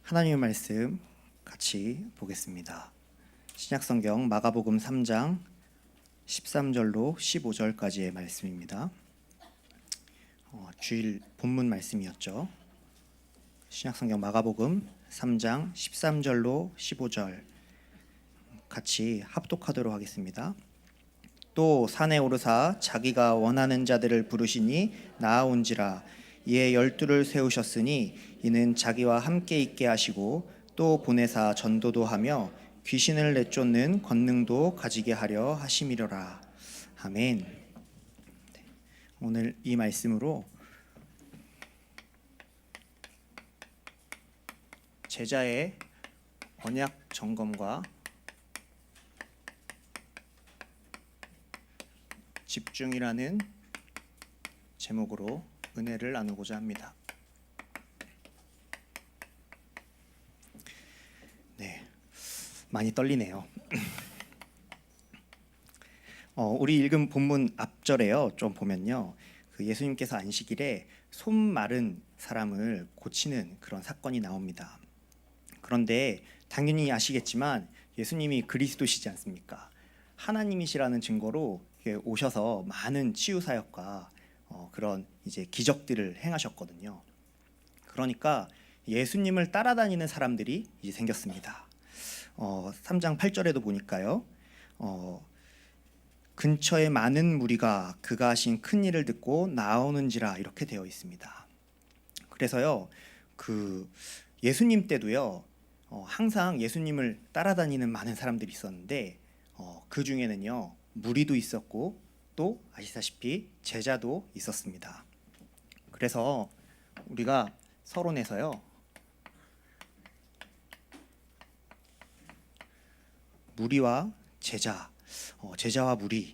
하나님의 말씀 같이 보겠습니다. 신약성경 마가복음 3장 13절로 15절까지의 말씀입니다. 주일 본문 말씀이었죠. 신약성경 마가복음 3장 13절로 15절 같이 합독하도록 하겠습니다. 또 산에 오르사 자기가 원하는 자들을 부르시니 나아온지라. 이에 12를 세우셨으니 이는 자기와 함께 있게 하시고 또 보내사 전도도 하며 귀신을 내쫓는 권능도 가지게 하려 하심이로라. 아멘. 오늘 이 말씀으로 제자의 언약 점검과 집중이라는 제목으로 은혜를 나누고자 합니다. 네, 많이 떨리네요. 우리 읽은 본문 앞절에요. 좀 보면요, 그 예수님께서 안식일에 손 마른 사람을 고치는 그런 사건이 나옵니다. 그런데 당연히 아시겠지만 예수님이 그리스도시지 않습니까? 하나님이시라는 증거로 오셔서 많은 치유 사역과 그런 이제 기적들을 행하셨거든요. 그러니까 예수님을 따라다니는 사람들이 이제 생겼습니다. 3장 8절에도 보니까요. 근처에 많은 무리가 그가 하신 큰 일을 듣고 나오는지라 이렇게 되어 있습니다. 그래서요, 그 예수님 때도요, 항상 예수님을 따라다니는 많은 사람들이 있었는데 그 중에는요, 무리도 있었고 또 아시다시피 제자도 있었습니다. 그래서 우리가 서론에서요, 무리와 제자, 제자와 무리,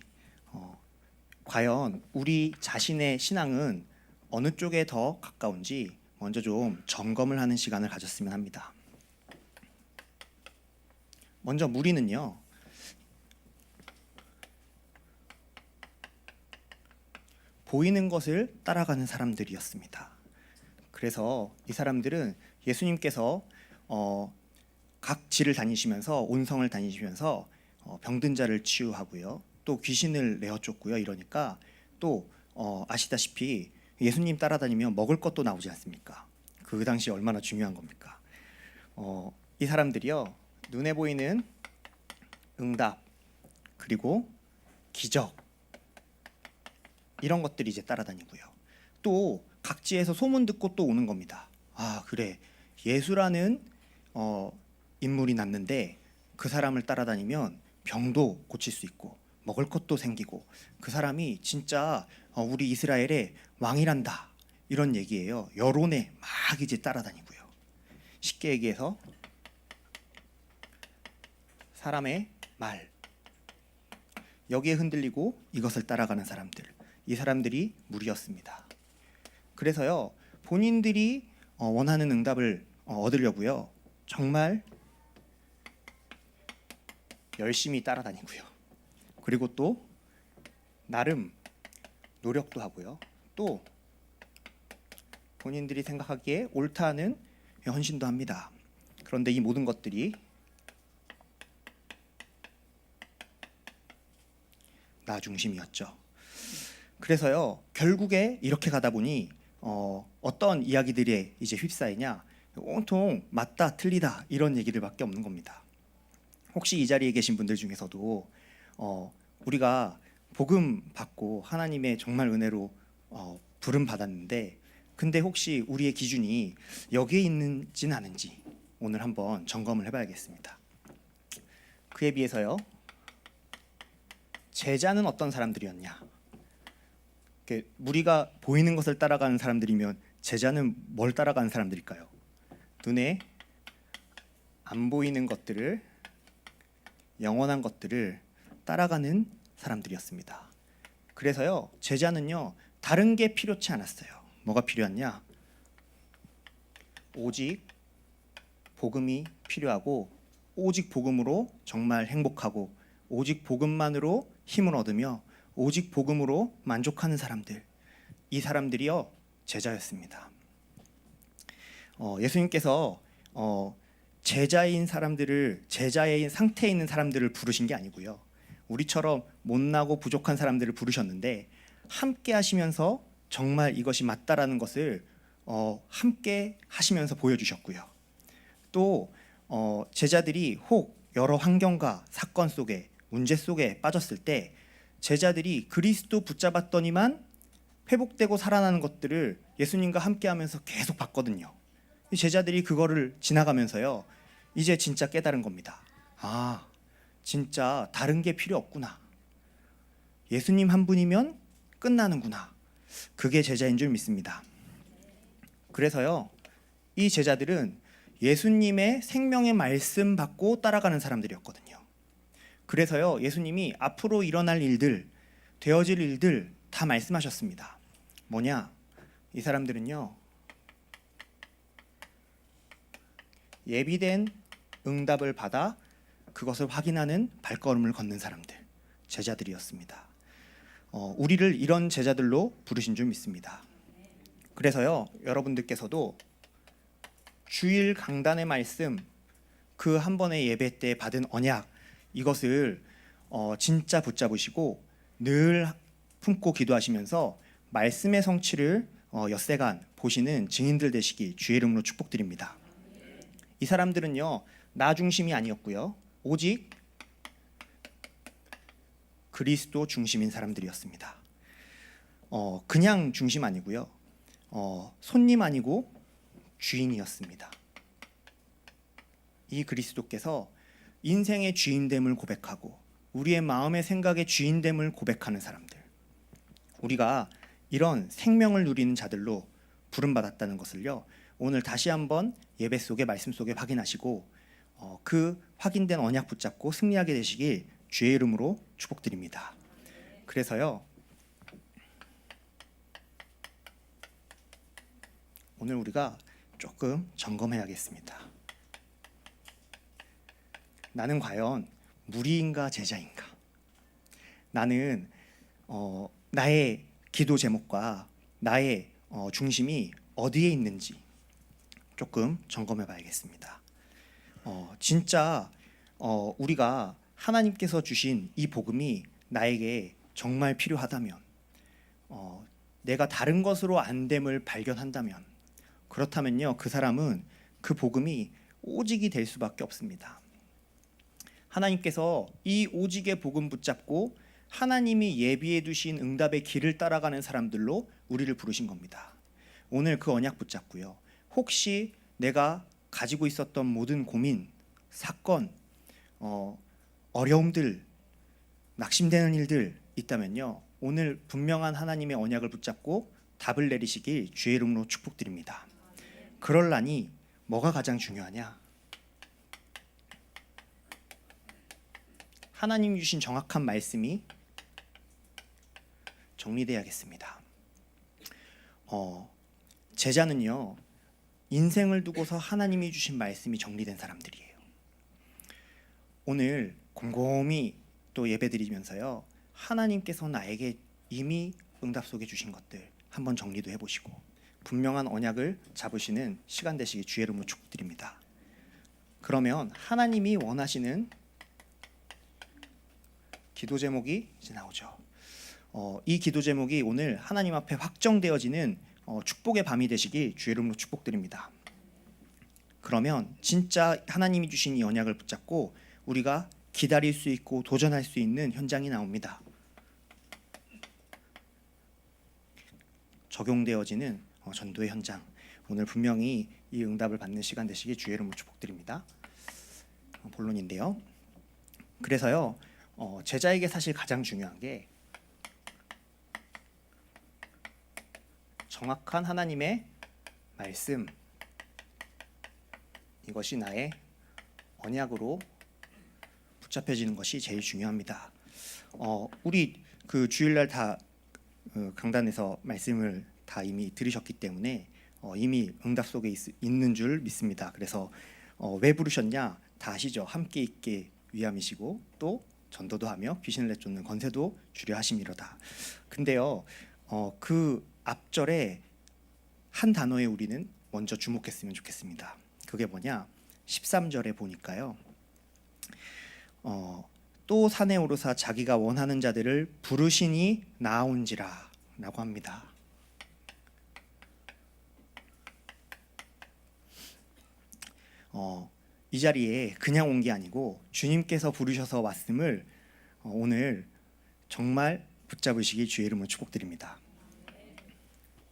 과연 우리 자신의 신앙은 어느 쪽에 더 가까운지 먼저 좀 점검을 하는 시간을 가졌으면 합니다. 먼저 무리는요, 보이는 것을 따라가는 사람들이었습니다. 그래서 이 사람들은 예수님께서 각 지를 다니시면서 온성을 다니시면서 병든 자를 치유하고요, 또 귀신을 내어 쫓고요. 이러니까 또 아시다시피 예수님 따라다니면 먹을 것도 나오지 않습니까? 그 당시 얼마나 중요한 겁니까? 이 사람들이요, 눈에 보이는 응답 그리고 기적 이런 것들이 이제 따라다니고요. 또 각지에서 소문 듣고 또 오는 겁니다. 아, 그래, 예수라는 인물이 났는데 그 사람을 따라다니면 병도 고칠 수 있고 먹을 것도 생기고 그 사람이 진짜 우리 이스라엘의 왕이란다, 이런 얘기예요. 여론에 막 이제 따라다니고요. 쉽게 얘기해서 사람의 말, 여기에 흔들리고 이것을 따라가는 사람들, 이 사람들이 무리였습니다. 그래서요, 본인들이 원하는 응답을 얻으려고요, 정말 열심히 따라다니고요. 그리고 또 나름 노력도 하고요. 또 본인들이 생각하기에 옳다는 헌신도 합니다. 그런데 이 모든 것들이 나 중심이었죠. 그래서요, 결국에 이렇게 가다 보니 어떤 이야기들에 이제 휩싸이냐, 온통 맞다 틀리다 이런 얘기들밖에 없는 겁니다. 혹시 이 자리에 계신 분들 중에서도 우리가 복음 받고 하나님의 정말 은혜로 부름 받았는데, 근데 혹시 우리의 기준이 여기에 있는지는 않은지 오늘 한번 점검을 해봐야겠습니다. 그에 비해서요, 제자는 어떤 사람들이었냐? 무리가 보이는 것을 따라가는 사람들이면 제자는 뭘 따라가는 사람들일까요? 눈에 안 보이는 것들을, 영원한 것들을 따라가는 사람들이었습니다. 그래서요, 제자는요, 다른 게 필요치 않았어요. 뭐가 필요했냐? 오직 복음이 필요하고, 오직 복음으로 정말 행복하고, 오직 복음만으로 힘을 얻으며 오직 복음으로 만족하는 사람들, 이 사람들이요, 제자였습니다. 예수님께서 제자인 사람들을 제자의 상태에 있는 사람들을 부르신 게 아니고요. 우리처럼 못나고 부족한 사람들을 부르셨는데 함께 하시면서 정말 이것이 맞다라는 것을 함께 하시면서 보여주셨고요. 또 제자들이 혹 여러 환경과 사건 속에 문제 속에 빠졌을 때 제자들이 그리스도 붙잡았더니만 회복되고 살아나는 것들을 예수님과 함께하면서 계속 봤거든요. 제자들이 그거를 지나가면서요, 이제 진짜 깨달은 겁니다. 아, 진짜 다른 게 필요 없구나. 예수님 한 분이면 끝나는구나. 그게 제자인 줄 믿습니다. 그래서요, 이 제자들은 예수님의 생명의 말씀 받고 따라가는 사람들이었거든요. 그래서요, 예수님이 앞으로 일어날 일들, 되어질 일들 다 말씀하셨습니다. 뭐냐? 이 사람들은요, 예비된 응답을 받아 그것을 확인하는 발걸음을 걷는 사람들, 제자들이었습니다. 우리를 이런 제자들로 부르신 줄 믿습니다. 그래서요, 여러분들께서도 주일 강단의 말씀, 그 한 번의 예배 때 받은 언약, 이것을 진짜 붙잡으시고 늘 품고 기도하시면서 말씀의 성취를 엿새간 보시는 증인들 되시기 주의 이름으로 축복드립니다. 이 사람들은요, 나 중심이 아니었고요, 오직 그리스도 중심인 사람들이었습니다. 그냥 중심 아니고요, 손님 아니고 주인이었습니다. 이 그리스도께서 인생의 주인됨을 고백하고 우리의 마음의 생각의 주인됨을 고백하는 사람들, 우리가 이런 생명을 누리는 자들로 부름받았다는 것을요, 오늘 다시 한번 예배 속에 말씀 속에 확인하시고 그 확인된 언약 붙잡고 승리하게 되시길 주의 이름으로 축복드립니다. 그래서요, 오늘 우리가 조금 점검해야겠습니다. 나는 과연 무리인가 제자인가? 나는 나의 기도 제목과 나의 중심이 어디에 있는지 조금 점검해 봐야겠습니다. 진짜 우리가 하나님께서 주신 이 복음이 나에게 정말 필요하다면, 내가 다른 것으로 안 됨을 발견한다면, 그렇다면요, 그 사람은 그 복음이 오직이 될 수밖에 없습니다. 하나님께서 이 오직의 복음 붙잡고 하나님이 예비해 두신 응답의 길을 따라가는 사람들로 우리를 부르신 겁니다. 오늘 그 언약 붙잡고요, 혹시 내가 가지고 있었던 모든 고민, 사건, 어려움들, 낙심되는 일들 있다면요, 오늘 분명한 하나님의 언약을 붙잡고 답을 내리시길 주의 이름으로 축복드립니다. 그럴라니 뭐가 가장 중요하냐? 하나님 주신 정확한 말씀이 정리돼야겠습니다. 제자는요, 인생을 두고서 하나님이 주신 말씀이 정리된 사람들이에요. 오늘 곰곰이 또 예배드리면서요, 하나님께서 나에게 이미 응답 속에 주신 것들 한번 정리도 해보시고 분명한 언약을 잡으시는 시간 되시기 주의 이름으로 축복드립니다. 그러면 하나님이 원하시는 기도 제목이 이제 나오죠. 이 기도 제목이 오늘 하나님 앞에 확정되어지는 축복의 밤이 되시길 주의 이름으로 축복드립니다. 그러면 진짜 하나님이 주신 이 언약을 붙잡고 우리가 기다릴 수 있고 도전할 수 있는 현장이 나옵니다. 적용되어지는 전도의 현장, 오늘 분명히 이 응답을 받는 시간 되시길 주의 이름으로 축복드립니다. 본론인데요. 그래서요, 제자에게 사실 가장 중요한 게 정확한 하나님의 말씀, 이것이 나의 언약으로 붙잡혀지는 것이 제일 중요합니다. 우리 그 주일날 다 강단에서 말씀을 다 이미 들으셨기 때문에 이미 응답 속에 있는 줄 믿습니다. 그래서 왜 부르셨냐? 다 아시죠? 함께 있게 위함이시고 또 전도도 하며 귀신을 내쫓는 권세도 주려 하심이로다. 근데요, 그 앞절에 한 단어에 우리는 먼저 주목했으면 좋겠습니다. 그게 뭐냐? 13절에 보니까요. 또 산에 오르사 자기가 원하는 자들을 부르시니 나아온지라 라고 합니다. 이 자리에 그냥 온 게 아니고 주님께서 부르셔서 왔음을 오늘 정말 붙잡으시기 주의 이름으로 축복드립니다.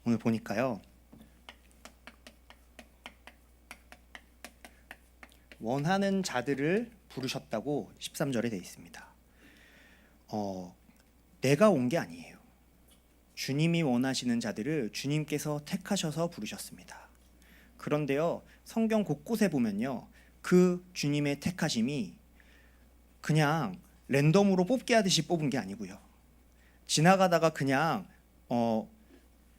오늘 보니까요. 원하는 자들을 부르셨다고 13절에 되어 있습니다. 내가 온 게 아니에요. 주님이 원하시는 자들을 주님께서 택하셔서 부르셨습니다. 그런데요, 성경 곳곳에 보면요, 그 주님의 택하심이 그냥 랜덤으로 뽑기 하듯이 뽑은 게 아니고요. 지나가다가 그냥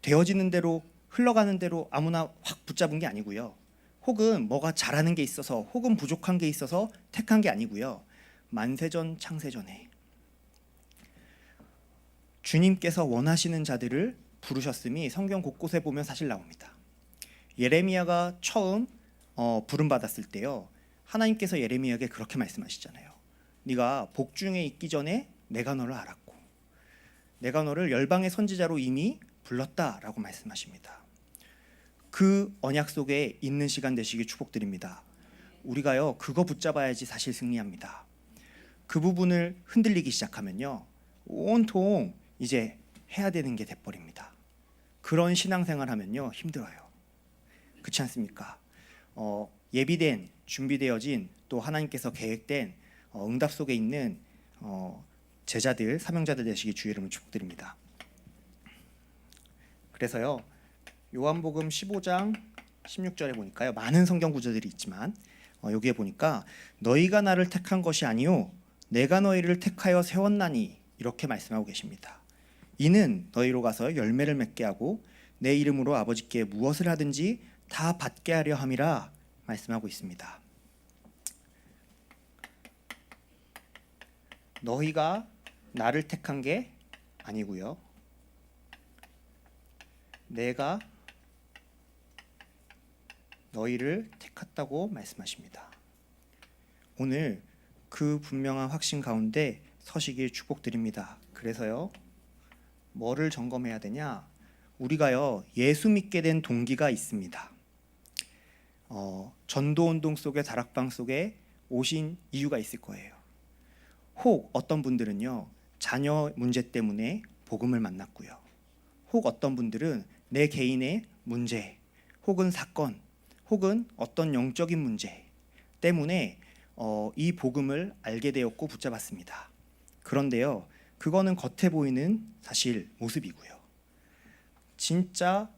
되어지는 대로 흘러가는 대로 아무나 확 붙잡은 게 아니고요. 혹은 뭐가 잘하는 게 있어서 혹은 부족한 게 있어서 택한 게 아니고요. 만세전 창세전에 주님께서 원하시는 자들을 부르셨음이 성경 곳곳에 보면 사실 나옵니다. 예레미야가 처음 부름받았을 때요, 하나님께서 예레미야에게 그렇게 말씀하시잖아요. 네가 복중에 있기 전에 내가 너를 알았고 내가 너를 열방의 선지자로 이미 불렀다라고 말씀하십니다. 그 언약 속에 있는 시간 되시길 축복드립니다. 우리가요, 그거 붙잡아야지 사실 승리합니다. 그 부분을 흔들리기 시작하면요, 온통 이제 해야 되는 게 돼버립니다. 그런 신앙생활 하면요, 힘들어요. 그렇지 않습니까? 예비된, 준비되어진, 또 하나님께서 계획된 응답 속에 있는 제자들, 사명자들 되시기 주의 이름으로 축복드립니다. 그래서요, 요한복음 15장 16절에 보니까요, 많은 성경 구절들이 있지만 여기에 보니까 너희가 나를 택한 것이 아니요 내가 너희를 택하여 세웠나니 이렇게 말씀하고 계십니다. 이는 너희로 가서 열매를 맺게 하고 내 이름으로 아버지께 무엇을 하든지 다 받게 하려 함이라 말씀하고 있습니다. 너희가 나를 택한 게 아니고요, 내가 너희를 택했다고 말씀하십니다. 오늘 그 분명한 확신 가운데 서시길 축복드립니다. 그래서요, 뭐를 점검해야 되냐? 우리가요, 예수 믿게 된 동기가 있습니다. 전도운동 속에, 다락방 속에 오신 이유가 있을 거예요. 혹 어떤 분들은요, 자녀 문제 때문에 복음을 만났고요. 혹 어떤 분들은 내 개인의 문제, 혹은 사건, 혹은 어떤 영적인 문제 때문에 이 복음을 알게 되었고 붙잡았습니다. 그런데요, 그거는 겉에 보이는 사실 모습이고요. 진짜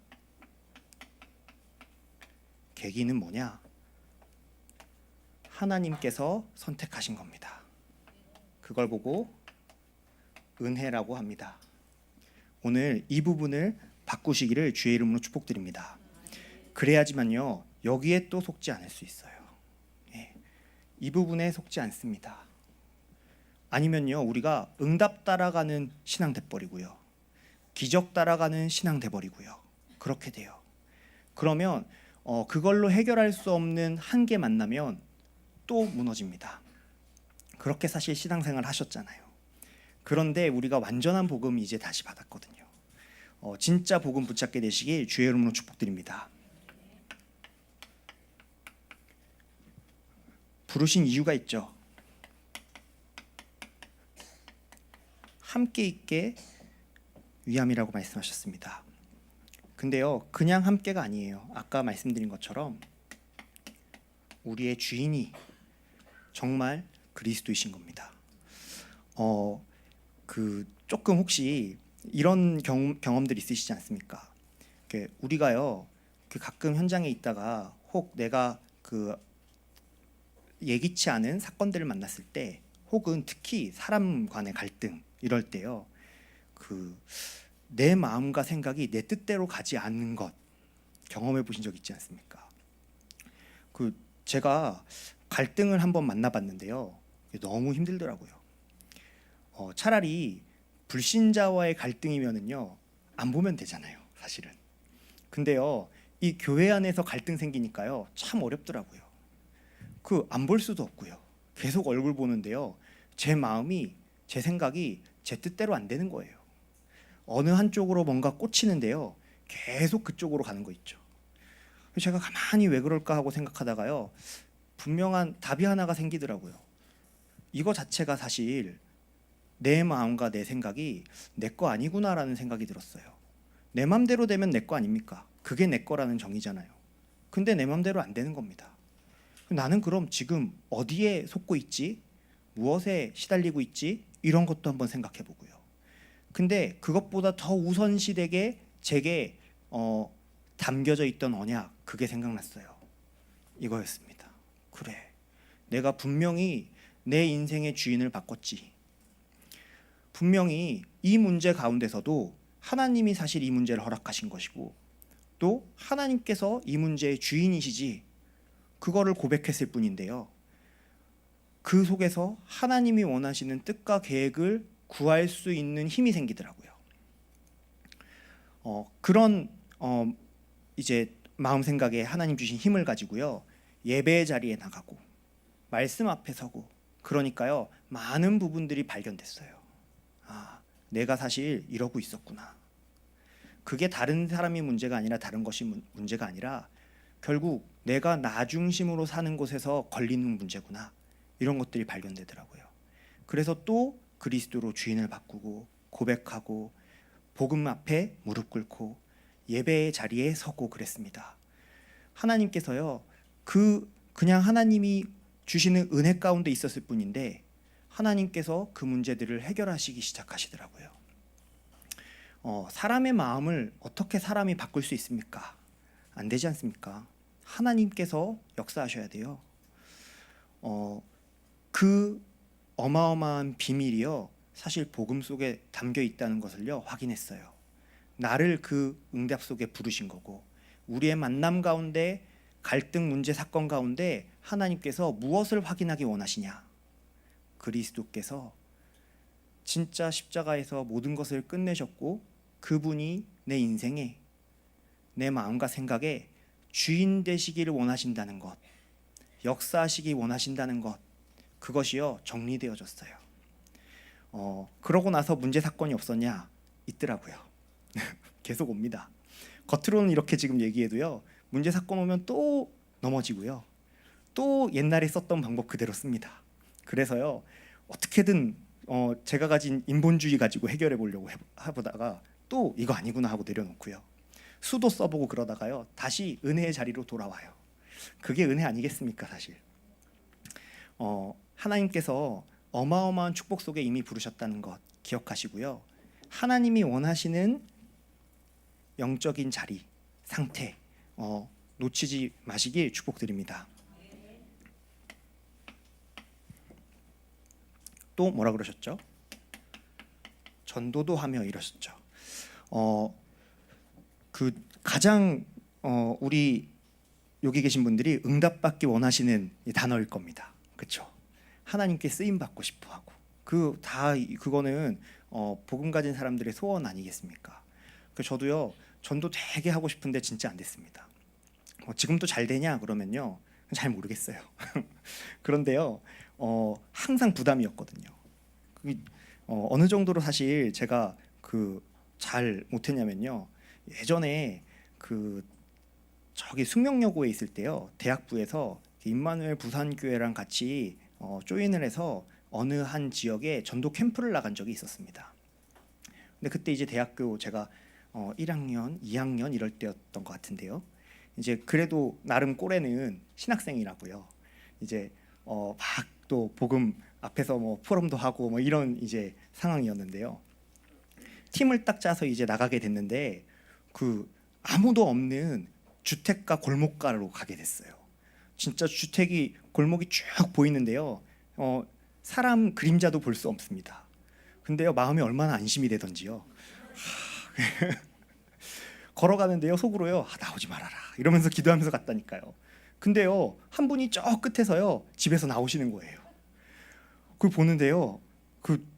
계기는 뭐냐? 하나님께서 선택하신 겁니다. 그걸 보고 은혜라고 합니다. 오늘 이 부분을 바꾸시기를 주의 이름으로 축복드립니다. 그래야지만요, 여기에 또 속지 않을 수 있어요. 이 부분에 속지 않습니다. 아니면요, 우리가 응답 따라가는 신앙 돼버리고요, 기적 따라가는 신앙 돼버리고요, 그렇게 돼요. 그러면 그걸로 해결할 수 없는 한계 만나면 또 무너집니다. 그렇게 사실 신앙생활 하셨잖아요. 그런데 우리가 완전한 복음 이제 다시 받았거든요. 진짜 복음 붙잡게 되시길 주의 이름으로 축복드립니다. 부르신 이유가 있죠. 함께 있게 위함이라고 말씀하셨습니다. 근데요, 그냥 함께가 아니에요. 아까 말씀드린 것처럼 우리의 주인이 정말 그리스도이신 겁니다. 조금 혹시 이런 경험들 있으시지 않습니까? 우리가요, 가끔 현장에 있다가 혹 내가 예기치 않은 사건들을 만났을 때, 혹은 특히 사람 간의 갈등 이럴 때요, 내 마음과 생각이 내 뜻대로 가지 않는 것 경험해 보신 적 있지 않습니까? 제가 갈등을 한번 만나봤는데요, 너무 힘들더라고요. 차라리 불신자와의 갈등이면은요, 안 보면 되잖아요, 사실은. 근데요, 이 교회 안에서 갈등 생기니까요. 참 어렵더라고요. 그 안 볼 수도 없고요. 계속 얼굴 보는데요. 제 마음이 제 생각이 제 뜻대로 안 되는 거예요. 어느 한쪽으로 뭔가 꽂히는데요. 계속 그쪽으로 가는 거 있죠. 제가 가만히 왜 그럴까 하고 생각하다가요. 분명한 답이 하나가 생기더라고요. 이거 자체가 사실 내 마음과 내 생각이 내 거 아니구나라는 생각이 들었어요. 내 맘대로 되면 내 거 아닙니까? 그게 내 거라는 정의잖아요. 근데 내 맘대로 안 되는 겁니다. 나는 그럼 지금 어디에 속고 있지? 무엇에 시달리고 있지? 이런 것도 한번 생각해 보고요. 근데 그것보다 더 우선시되게 제게 담겨져 있던 언약, 그게 생각났어요. 이거였습니다. 그래, 내가 분명히 내 인생의 주인을 바꿨지. 분명히 이 문제 가운데서도 하나님이 사실 이 문제를 허락하신 것이고, 또 하나님께서 이 문제의 주인이시지, 그거를 고백했을 뿐인데요. 그 속에서 하나님이 원하시는 뜻과 계획을 구할 수 있는 힘이 생기더라고요. 그런 이제 마음 생각에 하나님 주신 힘을 가지고요. 예배의 자리에 나가고 말씀 앞에 서고, 그러니까요. 많은 부분들이 발견됐어요. 아, 내가 사실 이러고 있었구나. 그게 다른 사람이 문제가 아니라, 다른 것이 문제가 아니라 결국 내가 나 중심으로 사는 곳에서 걸리는 문제구나. 이런 것들이 발견되더라고요. 그래서 또 그리스도로 주인을 바꾸고 고백하고 복음 앞에 무릎 꿇고 예배의 자리에 서고 그랬습니다. 하나님께서요. 그냥 하나님이 주시는 은혜 가운데 있었을 뿐인데 하나님께서 그 문제들을 해결하시기 시작하시더라고요. 사람의 마음을 어떻게 사람이 바꿀 수 있습니까? 안 되지 않습니까? 하나님께서 역사하셔야 돼요. 그 어마어마한 비밀이요. 사실 복음 속에 담겨 있다는 것을요. 확인했어요. 나를 그 응답 속에 부르신 거고, 우리의 만남 가운데, 갈등 문제 사건 가운데 하나님께서 무엇을 확인하기 원하시냐? 그리스도께서 진짜 십자가에서 모든 것을 끝내셨고, 그분이 내 인생에, 내 마음과 생각에 주인 되시기를 원하신다는 것, 역사하시기 원하신다는 것, 그것이요 정리되어졌어요. 그러고 나서 문제 사건이 없었냐? 있더라고요. 계속 옵니다. 겉으로는 이렇게 지금 얘기해도요, 문제 사건 오면 또 넘어지고요, 또 옛날에 썼던 방법 그대로 씁니다. 그래서요 어떻게든 제가 가진 인본주의 가지고 해결해 보려고 해보다가 또 이거 아니구나 하고 내려놓고요, 수도 써보고 그러다가요 다시 은혜의 자리로 돌아와요. 그게 은혜 아니겠습니까? 사실 하나님께서 어마어마한 축복 속에 이미 부르셨다는 것 기억하시고요, 하나님이 원하시는 영적인 자리, 상태 놓치지 마시길 축복드립니다. 또 뭐라 그러셨죠? 전도도 하며 이러셨죠. 그 가장 우리 여기 계신 분들이 응답받기 원하시는 단어일 겁니다. 그렇죠? 하나님께 쓰임 받고 싶어하고 그거는 복음 가진 사람들의 소원 아니겠습니까? 저도요 전도 되게 하고 싶은데 진짜 안 됐습니다. 지금도 잘 되냐 그러면요 잘 모르겠어요. 그런데요 항상 부담이었거든요. 어느 정도로 사실 제가 잘 못했냐면요, 예전에 저기 숙명여고에 있을 때요, 대학부에서 임마누엘 부산교회랑 같이 조인을 해서 어느 한 지역에 전도 캠프를 나간 적이 있었습니다. 근데 그때 이제 대학교 제가 1학년, 2학년 이럴 때였던 것 같은데요. 이제 그래도 나름 꼴에는 신학생이라고요. 이제 막 또 복음 앞에서 뭐 포럼도 하고 뭐 이런 이제 상황이었는데요. 팀을 딱 짜서 이제 나가게 됐는데 아무도 없는 주택가 골목가로 가게 됐어요. 진짜 주택이 골목이 쭉 보이는데요. 사람 그림자도 볼 수 없습니다. 근데요 마음이 얼마나 안심이 되던지요. 걸어가는데요 속으로요 나오지 말아라 이러면서 기도하면서 갔다니까요. 근데요 한 분이 저 끝에서요 집에서 나오시는 거예요. 그걸 보는데요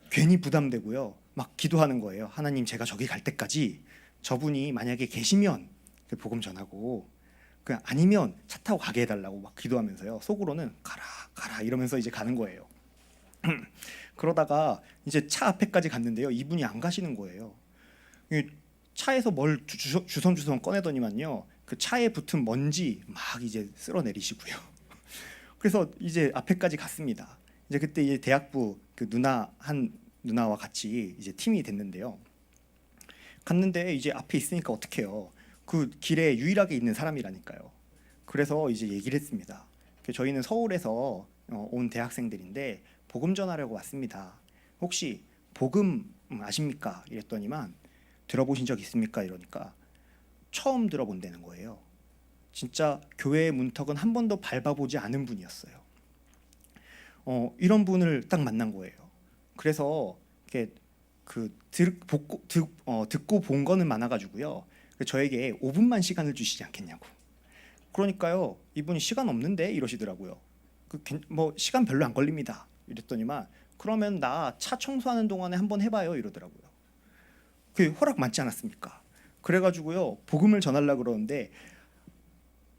괜히 부담되고요 막 기도하는 거예요. 하나님, 제가 저기 갈 때까지 저분이 만약에 계시면 복음 전하고 아니면 차 타고 가게 해달라고 막 기도하면서요. 속으로는 가라 가라 이러면서 이제 가는 거예요. 그러다가 이제 차 앞에까지 갔는데요. 이분이 안 가시는 거예요. 차에서 뭘 주섬주섬 꺼내더니만요. 그 차에 붙은 먼지 막 이제 쓸어내리시고요. 그래서 이제 앞에까지 갔습니다. 이제 그때 이제 대학부 그 누나와 같이 이제 팀이 됐는데요. 갔는데 이제 앞에 있으니까 어떡해요. 그 길에 유일하게 있는 사람이라니까요. 그래서 이제 얘기를 했습니다. 저희는 서울에서 온 대학생들인데 복음 전하려고 왔습니다. 혹시 복음 아십니까? 이랬더니만 들어보신 적 있습니까? 이러니까 처음 들어본다는 거예요. 진짜 교회의 문턱은 한 번도 밟아보지 않은 분이었어요. 이런 분을 딱 만난 거예요. 그래서 이렇게 듣고 본 거는 많아가지고요. 저에게 5분만 시간을 주시지 않겠냐고. 그러니까요, 이분이 시간 없는데 이러시더라고요. 뭐 시간 별로 안 걸립니다. 이랬더니만 그러면 나 차 청소하는 동안에 한번 해봐요 이러더라고요. 그 허락 많지 않았습니까? 그래가지고요 복음을 전하려고 그러는데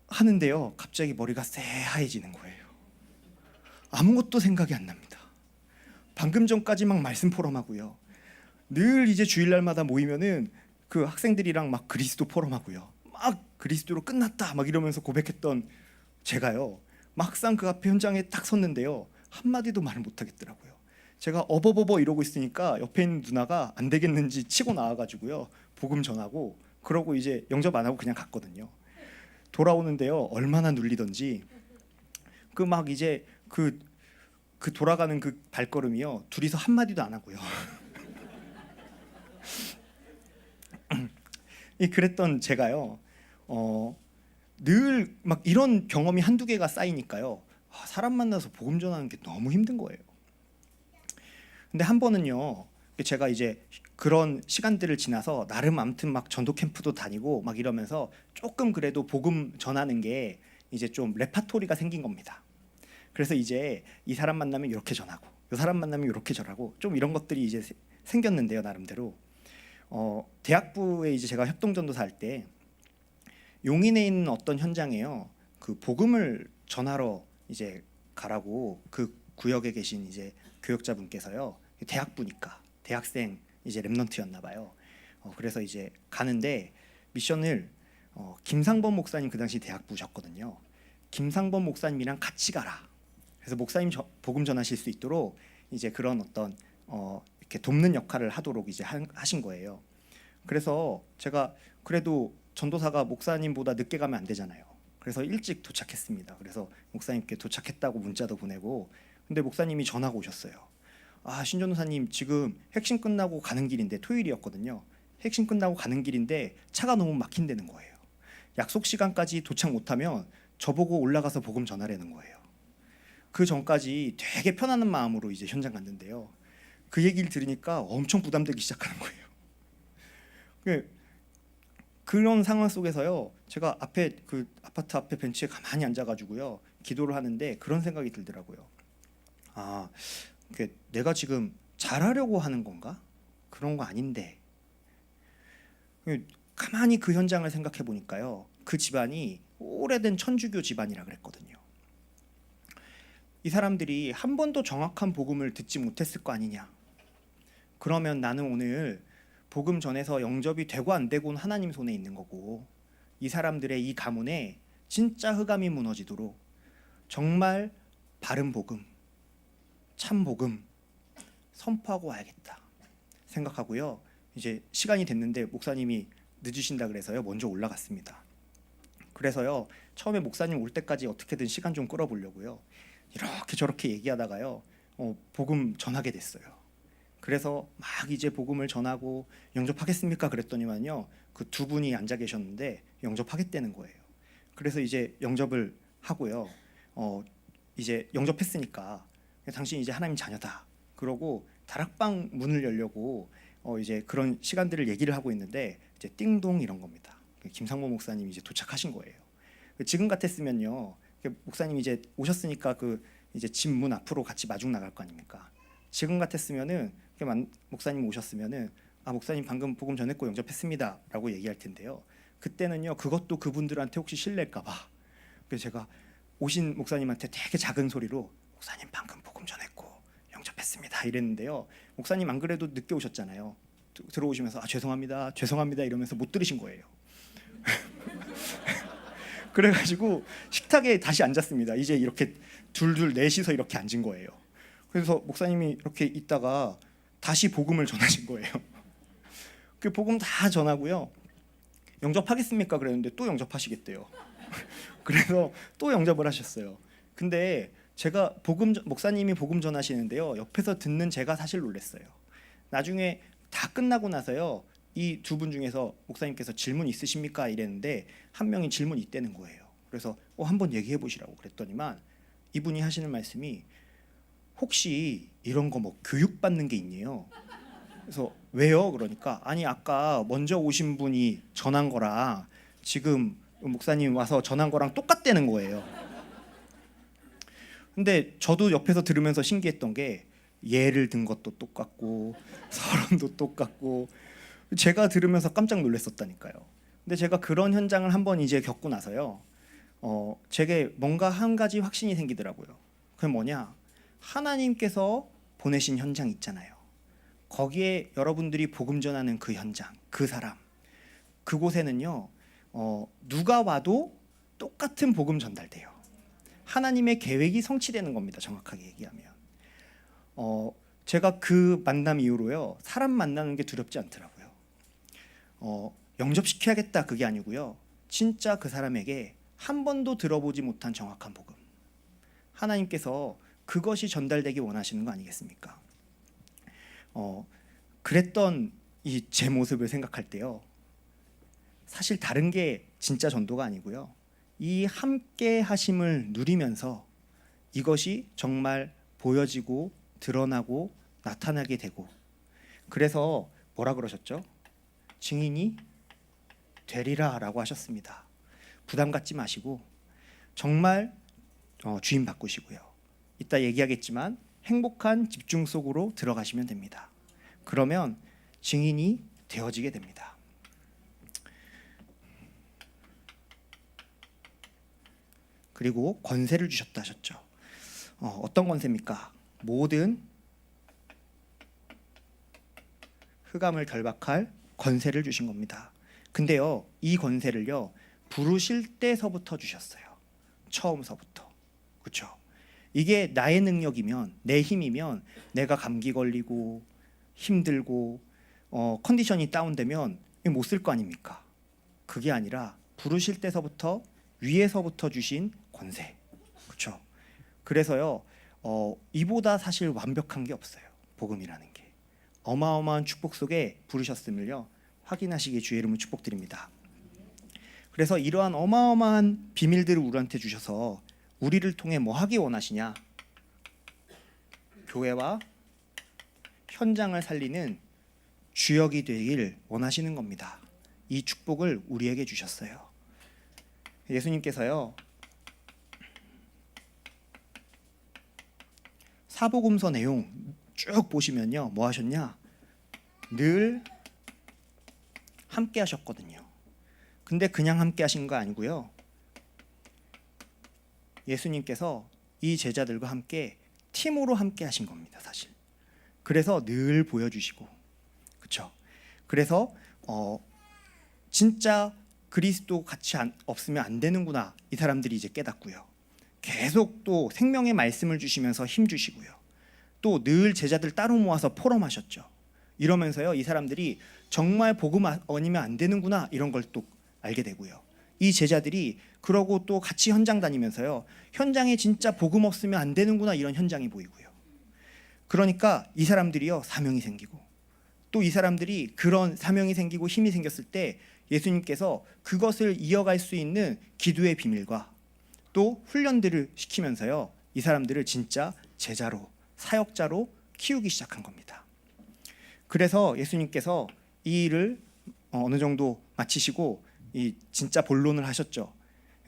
하는데요 갑자기 머리가 새하얘지는 거예요. 아무것도 생각이 안 납니다. 방금 전까지 막 말씀 포럼하고요. 늘 이제 주일날마다 모이면은 그 학생들이랑 막 그리스도 포럼하고요. 막 그리스도로 끝났다 막 이러면서 고백했던 제가요 막상 그 앞에 현장에 딱 섰는데요 한마디도 말을 못 하겠더라고요. 제가 어버버버 이러고 있으니까 옆에 있는 누나가 안 되겠는지 치고 나와가지고요 복음 전하고 그러고 이제 영접 안 하고 그냥 갔거든요. 돌아오는데요 얼마나 눌리던지 그 막 이제 그 돌아가는 그 발걸음이요 둘이서 한마디도 안 하고요. 그랬던 제가요 늘 막 이런 경험이 한두 개가 쌓이니까요 사람 만나서 복음 전하는 게 너무 힘든 거예요. 근데 한 번은요 제가 이제 그런 시간들을 지나서 나름 아무튼 막 전도 캠프도 다니고 막 이러면서 조금 그래도 복음 전하는 게 이제 좀 레파토리가 생긴 겁니다. 그래서 이제 이 사람 만나면 이렇게 전하고 이 사람 만나면 이렇게 전하고 좀 이런 것들이 이제 생겼는데요 나름대로. 대학부에 이제 제가 협동전도사 할 때 용인에 있는 어떤 현장에요 그 복음을 전하러 이제 가라고 그 구역에 계신 이제 교역자분께서요 대학부니까 대학생 이제 랩런트였나 봐요. 그래서 이제 가는데 미션을 김상범 목사님 그 당시 대학부셨거든요. 김상범 목사님이랑 같이 가라. 그래서 목사님 복음 전하실 수 있도록 이제 그런 어떤 이렇게 돕는 역할을 하도록 이제 하신 거예요. 그래서 제가 그래도 전도사가 목사님보다 늦게 가면 안 되잖아요. 그래서 일찍 도착했습니다. 그래서 목사님께 도착했다고 문자도 보내고 근데 목사님이 전화가 오셨어요. 신 전도사님 지금 핵심 끝나고 가는 길인데 토요일이었거든요. 핵심 끝나고 가는 길인데 차가 너무 막힌다는 거예요. 약속 시간까지 도착 못하면 저보고 올라가서 복음 전하라는 거예요. 그 전까지 되게 편안한 마음으로 이제 현장 갔는데요. 그 얘기를 들으니까 엄청 부담되기 시작하는 거예요. 그런 상황 속에서요. 제가 앞에 그 아파트 앞에 벤치에 가만히 앉아가지고요. 기도를 하는데 그런 생각이 들더라고요. 내가 지금 잘하려고 하는 건가? 그런 거 아닌데. 가만히 그 현장을 생각해 보니까요. 그 집안이 오래된 천주교 집안이라 그랬거든요. 이 사람들이 한 번도 정확한 복음을 듣지 못했을 거 아니냐. 그러면 나는 오늘 복음 전해서 영접이 되고 안 되고는 하나님 손에 있는 거고 이 사람들의 이 가문에 진짜 흑암이 무너지도록 정말 바른 복음, 참 복음 선포하고 와야겠다 생각하고요. 이제 시간이 됐는데 목사님이 늦으신다 그래서요 먼저 올라갔습니다. 그래서요 처음에 목사님 올 때까지 어떻게든 시간 좀 끌어보려고요 이렇게 저렇게 얘기하다가요 복음 전하게 됐어요. 그래서 막 이제 복음을 전하고 영접하겠습니까? 그랬더니만요 그 두 분이 앉아 계셨는데 영접하겠다는 거예요. 그래서 이제 영접을 하고요. 이제 영접했으니까 당신 이제 하나님 자녀다. 그러고 다락방 문을 열려고 이제 그런 시간들을 얘기를 하고 있는데 이제 띵동 이런 겁니다. 김상모 목사님이 이제 도착하신 거예요. 지금 같았으면요 목사님 이제 오셨으니까 그 이제 집 문 앞으로 같이 마중 나갈 거 아닙니까? 지금 같았으면은 목사님 오셨으면은 목사님 방금 복음 전했고 영접했습니다라고 얘기할 텐데요. 그때는요 그것도 그분들한테 혹시 실례일까 봐. 그래서 제가 오신 목사님한테 되게 작은 소리로 목사님 방금 복음 전했고 영접했습니다 이랬는데요. 목사님 안 그래도 늦게 오셨잖아요. 들어오시면서 죄송합니다 죄송합니다 이러면서 못 들으신 거예요. 그래가지고 식탁에 다시 앉았습니다. 이제 이렇게 둘둘 넷이서 이렇게 앉은 거예요. 그래서 목사님이 이렇게 있다가 다시 복음을 전하신 거예요. 그 복음 다 전하고요. 영접하겠습니까? 그랬는데 또 영접하시겠대요. 그래서 또 영접을 하셨어요. 근데 제가 목사님이 복음 전하시는데요. 옆에서 듣는 제가 사실 놀랐어요. 나중에 다 끝나고 나서요. 이 두 분 중에서 목사님께서 질문 있으십니까? 이랬는데 한 명이 질문 있다는 거예요. 그래서 한번 얘기해 보시라고 그랬더니만 이분이 하시는 말씀이 혹시 이런 거 뭐 교육받는 게 있네요. 그래서 왜요? 그러니까 아니 아까 먼저 오신 분이 전한 거랑 지금 목사님 와서 전한 거랑 똑같다는 거예요. 근데 저도 옆에서 들으면서 신기했던 게 예를 든 것도 똑같고 서론도 똑같고 제가 들으면서 깜짝 놀랐었다니까요. 근데 제가 그런 현장을 한번 이제 겪고 나서요. 제게 뭔가 한 가지 확신이 생기더라고요. 그게 뭐냐? 하나님께서 보내신 현장 있잖아요. 거기에 여러분들이 복음 전하는 그 현장, 그 사람, 그곳에는요. 누가 와도 똑같은 복음 전달돼요. 하나님의 계획이 성취되는 겁니다. 정확하게 얘기하면. 제가 그 만남 이후로요. 사람 만나는 게 두렵지 않더라고요. 영접시켜야겠다 그게 아니고요. 진짜 그 사람에게 한 번도 들어보지 못한 정확한 복음. 하나님께서 그것이 전달되기 원하시는 거 아니겠습니까? 그랬던 이 제 모습을 생각할 때요. 사실 다른 게 진짜 전도가 아니고요. 이 함께 하심을 누리면서 이것이 정말 보여지고 드러나고 나타나게 되고 그래서 뭐라 그러셨죠? 증인이 되리라라고 하셨습니다. 부담 갖지 마시고 정말 주인 바꾸시고요. 이따 얘기하겠지만 행복한 집중 속으로 들어가시면 됩니다. 그러면 증인이 되어지게 됩니다. 그리고 권세를 주셨다 하셨죠. 어떤 권세입니까? 모든 흑암을 결박할 권세를 주신 겁니다. 근데요, 이 권세를요 부르실 때서부터 주셨어요. 처음서부터. 그렇죠? 이게 나의 능력이면, 내 힘이면 내가 감기 걸리고 힘들고 컨디션이 다운되면 못 쓸 거 아닙니까? 그게 아니라 부르실 때서부터 위에서부터 주신 권세. 그렇죠? 그래서요 이보다 사실 완벽한 게 없어요. 복음이라는 게. 어마어마한 축복 속에 부르셨음을요 확인하시기에 주의 이름으로 축복드립니다. 그래서 이러한 어마어마한 비밀들을 우리한테 주셔서 우리를 통해 뭐 하기 원하시냐? 교회와 현장을 살리는 주역이 되길 원하시는 겁니다. 이 축복을 우리에게 주셨어요. 예수님께서요 사복음서 내용 쭉 보시면요 뭐 하셨냐? 늘 함께 하셨거든요. 근데 그냥 함께 하신 거 아니고요. 예수님께서 이 제자들과 함께 팀으로 함께 하신 겁니다, 사실. 그래서 늘 보여주시고, 그렇죠? 그래서 진짜 그리스도 같이 없으면 안 되는구나 이 사람들이 이제 깨닫고요. 계속 또 생명의 말씀을 주시면서 힘 주시고요. 또 늘 제자들 따로 모아서 포럼하셨죠. 이러면서요 이 사람들이 정말 복음 아니면 안 되는구나 이런 걸 또 알게 되고요. 이 제자들이 그러고 또 같이 현장 다니면서요 현장에 진짜 복음 없으면 안 되는구나 이런 현장이 보이고요. 그러니까 이 사람들이요 사명이 생기고 또 이 사람들이 그런 사명이 생기고 힘이 생겼을 때 예수님께서 그것을 이어갈 수 있는 기도의 비밀과 또 훈련들을 시키면서요 이 사람들을 진짜 제자로 사역자로 키우기 시작한 겁니다. 그래서 예수님께서 이 일을 어느 정도 마치시고 이 진짜 본론을 하셨죠.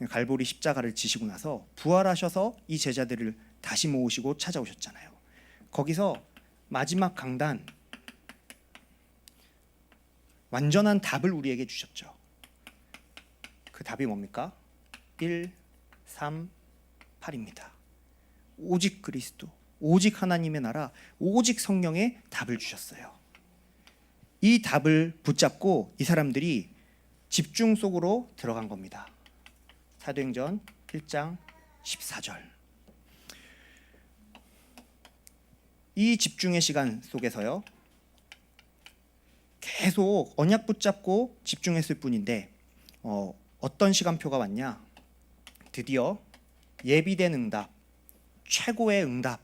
갈보리 십자가를 지시고 나서 부활하셔서 이 제자들을 다시 모으시고 찾아오셨잖아요. 거기서 마지막 강단 완전한 답을 우리에게 주셨죠. 그 답이 뭡니까? 1, 3, 8입니다. 오직 그리스도, 오직 하나님의 나라, 오직 성령의 답을 주셨어요. 이 답을 붙잡고 이 사람들이 집중 속으로 들어간 겁니다. 사도행전 1장 14절. 이 집중의 시간 속에서요, 계속 언약 붙잡고 집중했을 뿐인데 어떤 시간표가 왔냐? 드디어 예비된 응답, 최고의 응답,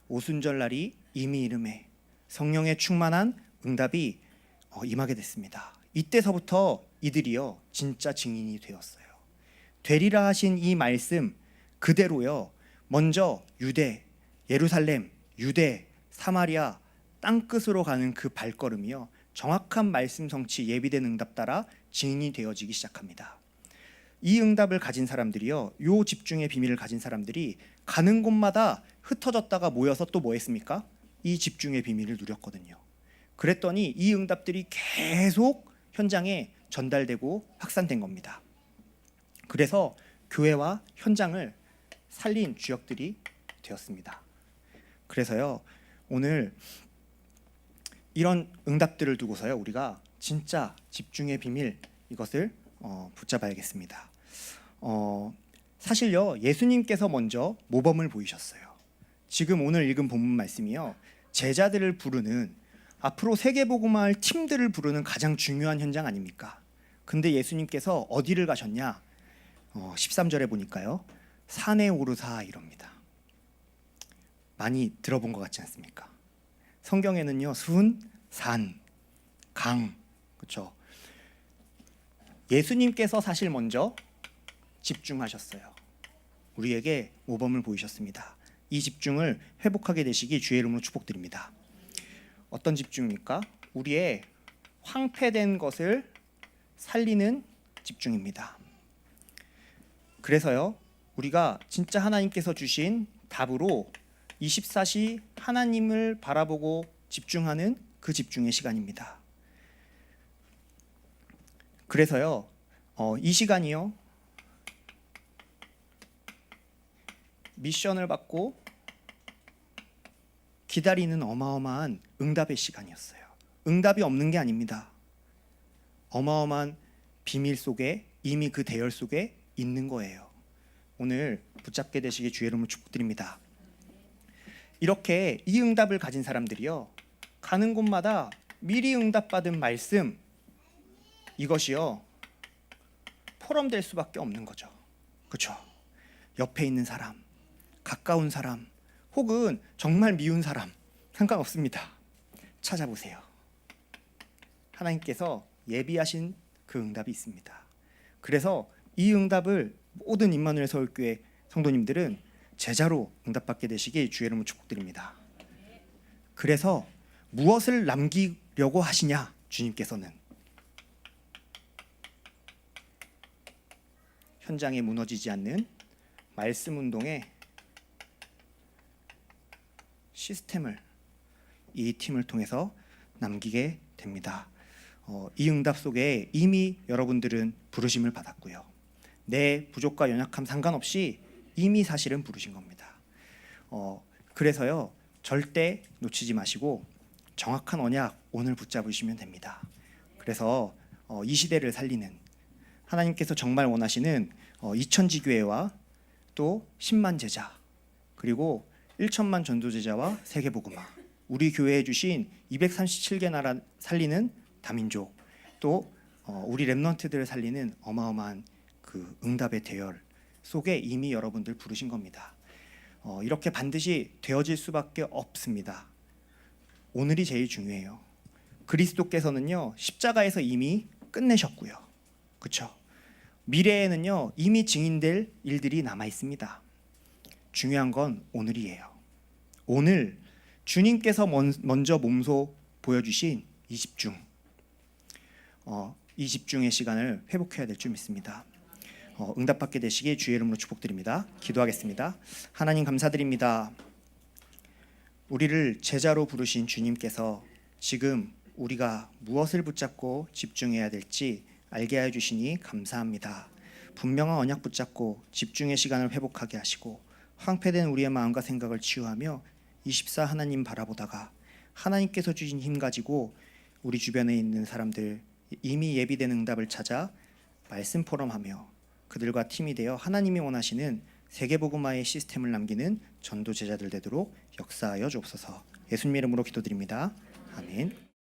오순절날이 이미 이름에 성령의 충만한 응답이 임하게 됐습니다. 이때서부터 이들이요 진짜 증인이 되었어요. 되리라 하신 이 말씀 그대로요, 먼저 유대, 예루살렘, 유대, 사마리아 땅끝으로 가는 그 발걸음이요, 정확한 말씀 성취 예비된 응답 따라 증인이 되어지기 시작합니다. 이 응답을 가진 사람들이요, 요 집중의 비밀을 가진 사람들이 가는 곳마다 흩어졌다가 모여서 또 뭐 했습니까? 이 집중의 비밀을 누렸거든요. 그랬더니 이 응답들이 계속 현장에 전달되고 확산된 겁니다. 그래서 교회와 현장을 살린 주역들이 되었습니다. 그래서요, 오늘 이런 응답들을 두고서요, 우리가 진짜 집중의 비밀, 이것을 붙잡아야겠습니다. 사실요, 예수님께서 먼저 모범을 보이셨어요. 지금 오늘 읽은 본문 말씀이요, 제자들을 부르는, 앞으로 세계복음화할 팀들을 부르는 가장 중요한 현장 아닙니까? 근데 예수님께서 어디를 가셨냐? 13절에 보니까요, 산에 오르사 이럽니다. 많이 들어본 것 같지 않습니까? 성경에는요, 순, 산, 강, 그렇죠? 예수님께서 사실 먼저 집중하셨어요. 우리에게 모범을 보이셨습니다. 이 집중을 회복하게 되시기 주의 이름으로 축복드립니다. 어떤 집중입니까? 우리의 황폐된 것을 살리는 집중입니다. 그래서요, 우리가 진짜 하나님께서 주신 답으로 24시 하나님을 바라보고 집중하는 그 집중의 시간입니다. 그래서요, 이 시간이요, 미션을 받고 기다리는 어마어마한 응답의 시간이었어요. 응답이 없는 게 아닙니다. 어마어마한 비밀 속에, 이미 그 대열 속에 있는 거예요. 오늘 붙잡게 되시기 주의 이름으로 축복드립니다. 이렇게 이 응답을 가진 사람들이요, 가는 곳마다 미리 응답받은 말씀, 이것이요 포럼될 수밖에 없는 거죠. 그렇죠? 옆에 있는 사람, 가까운 사람, 혹은 정말 미운 사람, 상관없습니다. 찾아보세요. 하나님께서 예비하신 그 응답이 있습니다. 그래서 이 응답을 모든 임마누엘 서울교회 성도님들은 제자로 응답받게 되시기 주의 이름으로 축복드립니다. 그래서 무엇을 남기려고 하시냐? 주님께서는 현장에 무너지지 않는 말씀 운동의 시스템을 이 팀을 통해서 남기게 됩니다. 이 응답 속에 이미 여러분들은 부르심을 받았고요. 내 부족과 연약함 상관없이 이미 사실은 부르신 겁니다. 그래서요, 절대 놓치지 마시고 정확한 언약 오늘 붙잡으시면 됩니다. 그래서 이 시대를 살리는, 하나님께서 정말 원하시는 이천지 교회와 또 10만 제자, 그리고 1천만 전도제자와 세계복음화, 우리 교회에 주신 237개 나라 살리는 다민족, 또 우리 렘넌트들을 살리는 어마어마한 그 응답의 대열 속에 이미 여러분들 부르신 겁니다. 이렇게 반드시 되어질 수밖에 없습니다. 오늘이 제일 중요해요. 그리스도께서는요, 십자가에서 이미 끝내셨고요. 그렇죠? 미래에는요, 이미 증인될 일들이 남아 있습니다. 중요한 건 오늘이에요. 오늘 주님께서 먼저 몸소 보여주신 이 집중, 이 집중의 시간을 회복해야 될 줄 믿습니다. 응답받게 되시기 주의 이름으로 축복드립니다. 기도하겠습니다. 하나님 감사드립니다. 우리를 제자로 부르신 주님께서 지금 우리가 무엇을 붙잡고 집중해야 될지 알게 해 주시니 감사합니다. 분명한 언약 붙잡고 집중의 시간을 회복하게 하시고 황폐된 우리의 마음과 생각을 치유하며 24 하나님 바라보다가 하나님께서 주신 힘 가지고 우리 주변에 있는 사람들 이미 예비된 응답을 찾아 말씀 포럼하며 그들과 팀이 되어 하나님이 원하시는 세계복음화의 시스템을 남기는 전도 제자들 되도록 역사하여 주옵소서. 예수님 이름으로 기도드립니다. 아멘.